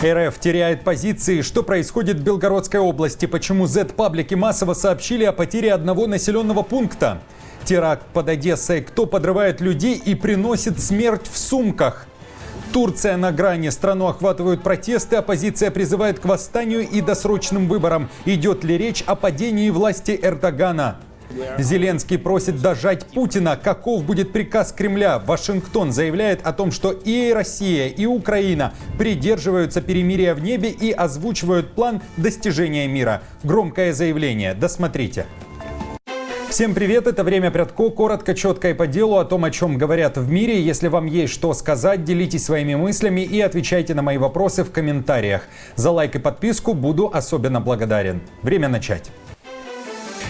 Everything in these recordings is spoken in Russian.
РФ теряет позиции. Что происходит в Белгородской области? Почему Z-паблики массово сообщили о потере одного населенного пункта? Теракт под Одессой. Кто подрывает людей и приносит смерть в сумках? Турция на грани. Страну охватывают протесты. Оппозиция призывает к восстанию и досрочным выборам. Идет ли речь о падении власти Эрдогана? Зеленский просит дожать Путина. Каков будет приказ Кремля? Вашингтон заявляет о том, что и Россия, и Украина придерживаются перемирия в небе и озвучивают план достижения мира. Громкое заявление. Досмотрите. Всем привет, это «Время Прядко». Коротко, четко и по делу о том, о чем говорят в мире. Если вам есть что сказать, делитесь своими мыслями и отвечайте на мои вопросы в комментариях. За лайк и подписку буду особенно благодарен. Время начать.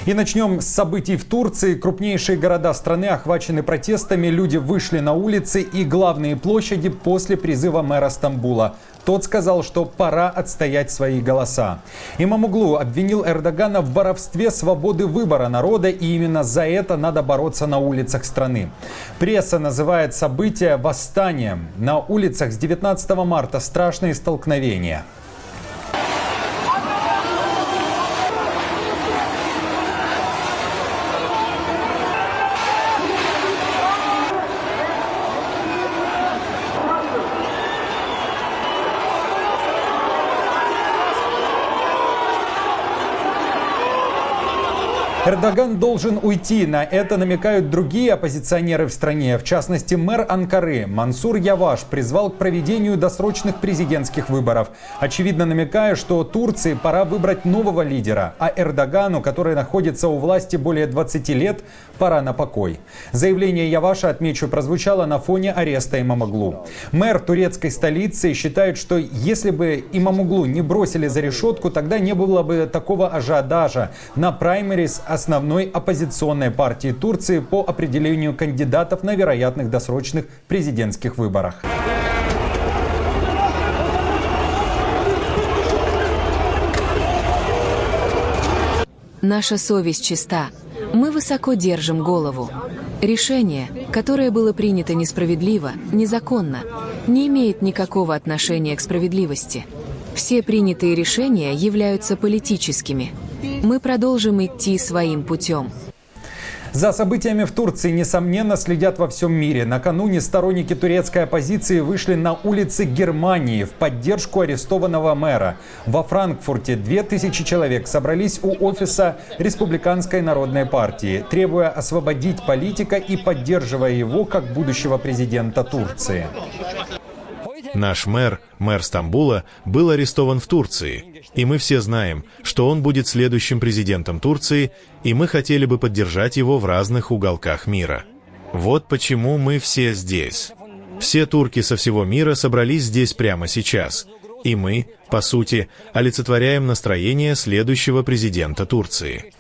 И начнем с событий в Турции. Крупнейшие города страны охвачены протестами. Люди вышли на улицы и главные площади после призыва мэра Стамбула. Тот сказал, что пора отстоять свои голоса. Имамоглу обвинил Эрдогана в воровстве свободы выбора народа, и именно за это надо бороться на улицах страны. Пресса называет событие восстанием. На улицах с 19 марта страшные столкновения. Эрдоган должен уйти. На это намекают другие оппозиционеры в стране. В частности, мэр Анкары Мансур Яваш призвал к проведению досрочных президентских выборов. Очевидно намекая, что Турции пора выбрать нового лидера, а Эрдогану, который находится у власти более 20 лет, пора на покой. Заявление Яваша, отмечу, прозвучало на фоне ареста Имамоглу. Мэр турецкой столицы считает, что если бы Имамоглу не бросили за решетку, тогда не было бы такого ажиотажа на праймерис основной оппозиционной партии Турции по определению кандидатов на вероятных досрочных президентских выборах. Наша совесть чиста. Мы высоко держим голову. Решение, которое было принято несправедливо, незаконно, не имеет никакого отношения к справедливости. Все принятые решения являются политическими. Мы продолжим идти своим путем. За событиями в Турции, несомненно, следят во всем мире. Накануне сторонники турецкой оппозиции вышли на улицы Германии в поддержку арестованного мэра. Во Франкфурте 2000 человек собрались у офиса Республиканской народной партии, требуя освободить политика и поддерживая его как будущего президента Турции. Наш мэр Стамбула, был арестован в Турции, и мы все знаем, что он будет следующим президентом Турции, и мы хотели бы поддержать его в разных уголках мира. Вот почему мы все здесь. Все турки со всего мира собрались здесь прямо сейчас, и мы, по сути, олицетворяем настроение следующего президента Турции.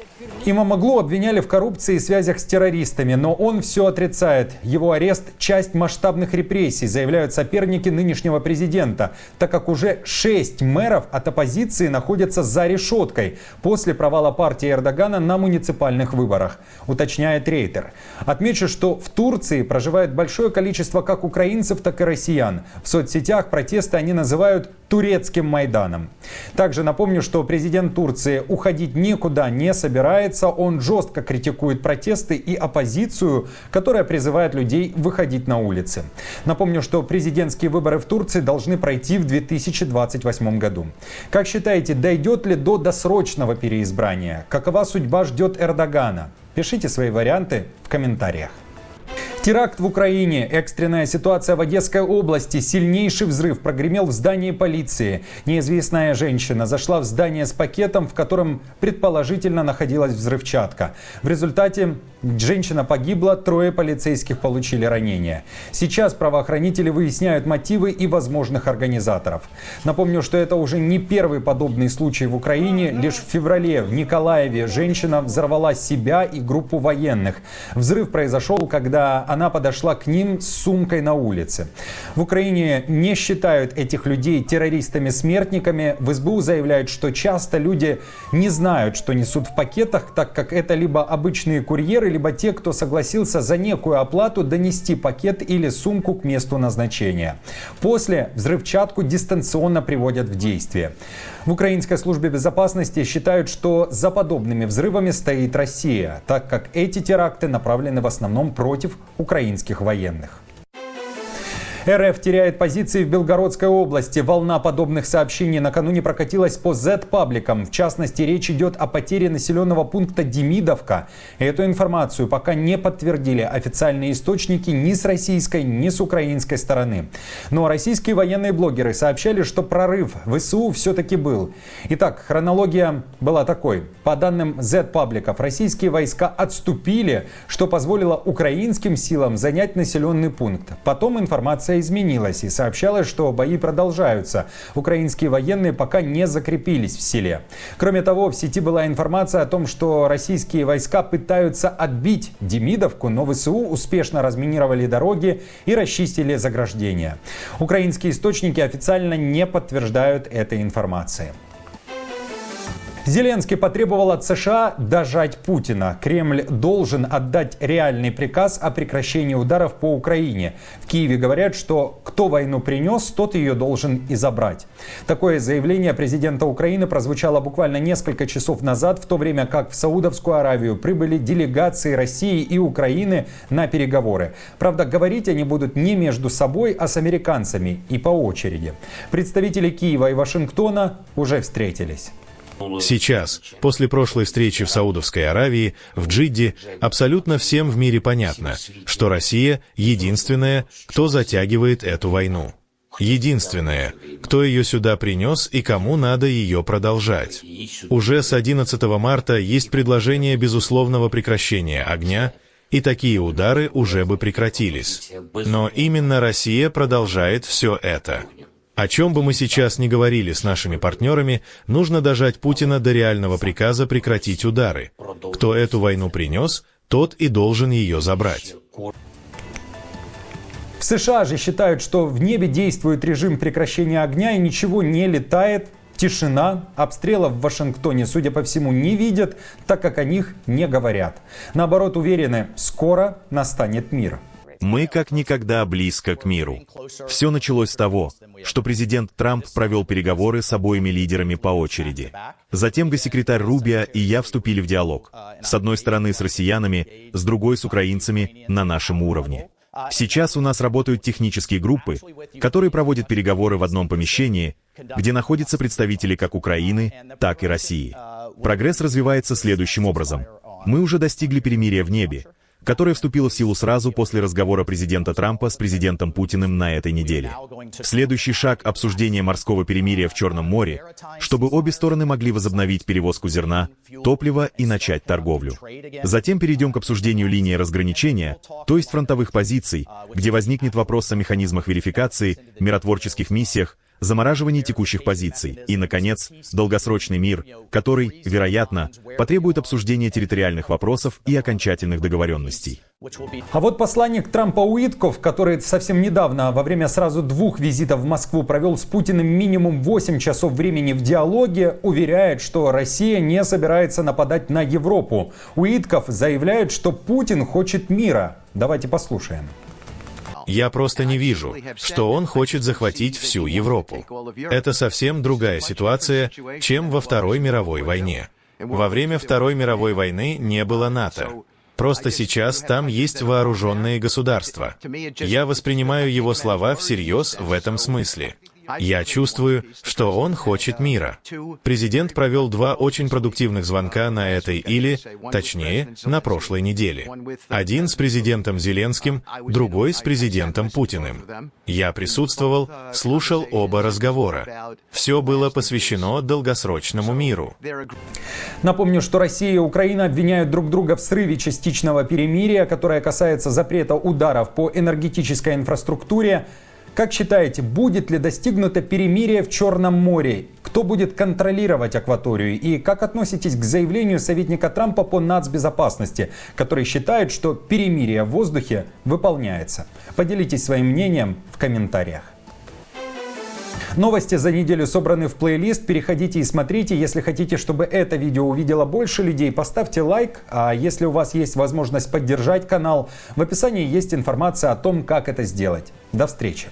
Имамоглу обвиняли в коррупции и связях с террористами, но он все отрицает. Его арест – часть масштабных репрессий, заявляют соперники нынешнего президента, так как уже 6 мэров от оппозиции находятся за решеткой после провала партии Эрдогана на муниципальных выборах, уточняет Рейтер. Отмечу, что в Турции проживает большое количество как украинцев, так и россиян. В соцсетях протесты они называют турецким Майданом. Также напомню, что президент Турции уходить никуда не собирается. Он жестко критикует протесты и оппозицию, которая призывает людей выходить на улицы. Напомню, что президентские выборы в Турции должны пройти в 2028 году. Как считаете, дойдет ли до досрочного переизбрания? Какова судьба ждет Эрдогана? Пишите свои варианты в комментариях. Теракт в Украине, экстренная ситуация в Одесской области, сильнейший взрыв прогремел в здании полиции. Неизвестная женщина зашла в здание с пакетом, в котором предположительно находилась взрывчатка. В результате женщина погибла, 3 полицейских получили ранения. Сейчас правоохранители выясняют мотивы и возможных организаторов. Напомню, что это уже не первый подобный случай в Украине. Лишь в феврале в Николаеве женщина взорвала себя и группу военных. Взрыв произошел, когда она она подошла к ним с сумкой на улице. В Украине не считают этих людей террористами-смертниками. В СБУ заявляют, что часто люди не знают, что несут в пакетах, так как это либо обычные курьеры, либо те, кто согласился за некую оплату донести пакет или сумку к месту назначения. После взрывчатку дистанционно приводят в действие. В Украинской службе безопасности считают, что за подобными взрывами стоит Россия, так как эти теракты направлены в основном против украинских военных. РФ теряет позиции в Белгородской области. Волна подобных сообщений накануне прокатилась по Z-пабликам. В частности, речь идет о потере населенного пункта Демидовка. Эту информацию пока не подтвердили официальные источники ни с российской, ни с украинской стороны. Но российские военные блогеры сообщали, что прорыв в ВСУ все-таки был. Итак, хронология была такой. По данным Z-пабликов, российские войска отступили, что позволило украинским силам занять населенный пункт. Потом информация изменилась и сообщалось, что бои продолжаются. Украинские военные пока не закрепились в селе. Кроме того, в сети была информация о том, что российские войска пытаются отбить Демидовку, но ВСУ успешно разминировали дороги и расчистили заграждения. Украинские источники официально не подтверждают этой информации. Зеленский потребовал от США дожать Путина. Кремль должен отдать реальный приказ о прекращении ударов по Украине. В Киеве говорят, что кто войну принес, тот ее должен и забрать. Такое заявление президента Украины прозвучало буквально несколько часов назад, в то время как в Саудовскую Аравию прибыли делегации России и Украины на переговоры. Правда, говорить они будут не между собой, а с американцами и по очереди. Представители Киева и Вашингтона уже встретились. Сейчас, после прошлой встречи в Саудовской Аравии, в Джидде, абсолютно всем в мире понятно, что Россия единственная, кто затягивает эту войну. Единственная, кто ее сюда принес и кому надо ее продолжать. Уже с 11 марта есть предложение безусловного прекращения огня, и такие удары уже бы прекратились. Но именно Россия продолжает все это. О чем бы мы сейчас ни говорили с нашими партнерами, нужно дожать Путина до реального приказа прекратить удары. Кто эту войну принес, тот и должен ее забрать. В США же считают, что в небе действует режим прекращения огня и ничего не летает. Тишина. Обстрелов в Вашингтоне, судя по всему, не видят, так как о них не говорят. Наоборот, уверены, скоро настанет мир. Мы как никогда близко к миру. Все началось с того, что президент Трамп провел переговоры с обоими лидерами по очереди. Затем госсекретарь Рубио и я вступили в диалог. С одной стороны с россиянами, с другой с украинцами на нашем уровне. Сейчас у нас работают технические группы, которые проводят переговоры в одном помещении, где находятся представители как Украины, так и России. Прогресс развивается следующим образом. Мы уже достигли перемирия в небе, которое вступило в силу сразу после разговора президента Трампа с президентом Путиным на этой неделе. Следующий шаг — обсуждение морского перемирия в Черном море, чтобы обе стороны могли возобновить перевозку зерна, топлива и начать торговлю. Затем перейдем к обсуждению линии разграничения, то есть фронтовых позиций, где возникнет вопрос о механизмах верификации, миротворческих миссиях, замораживании текущих позиций и, наконец, долгосрочный мир, который, вероятно, потребует обсуждения территориальных вопросов и окончательных договоренностей. А вот посланник Трампа Уитков, который совсем недавно во время сразу 2 визитов в Москву провел с Путиным минимум 8 часов времени в диалоге, уверяет, что Россия не собирается нападать на Европу. Уитков заявляет, что Путин хочет мира. Давайте послушаем. Я просто не вижу, что он хочет захватить всю Европу. Это совсем другая ситуация, чем во Второй мировой войне. Во время Второй мировой войны не было НАТО. Просто сейчас там есть вооруженные государства. Я воспринимаю его слова всерьез в этом смысле. Я чувствую, что он хочет мира. Президент провел 2 очень продуктивных звонка на этой или, точнее, на прошлой неделе. Один с президентом Зеленским, другой с президентом Путиным. Я присутствовал, слушал оба разговора. Все было посвящено долгосрочному миру. Напомню, что Россия и Украина обвиняют друг друга в срыве частичного перемирия, которое касается запрета ударов по энергетической инфраструктуре. Как считаете, будет ли достигнуто перемирие в Черном море? Кто будет контролировать акваторию? И как относитесь к заявлению советника Трампа по нацбезопасности, который считает, что перемирие в воздухе выполняется? Поделитесь своим мнением в комментариях. Новости за неделю собраны в плейлист. Переходите и смотрите. Если хотите, чтобы это видео увидело больше людей, поставьте лайк. А если у вас есть возможность поддержать канал, в описании есть информация о том, как это сделать. До встречи!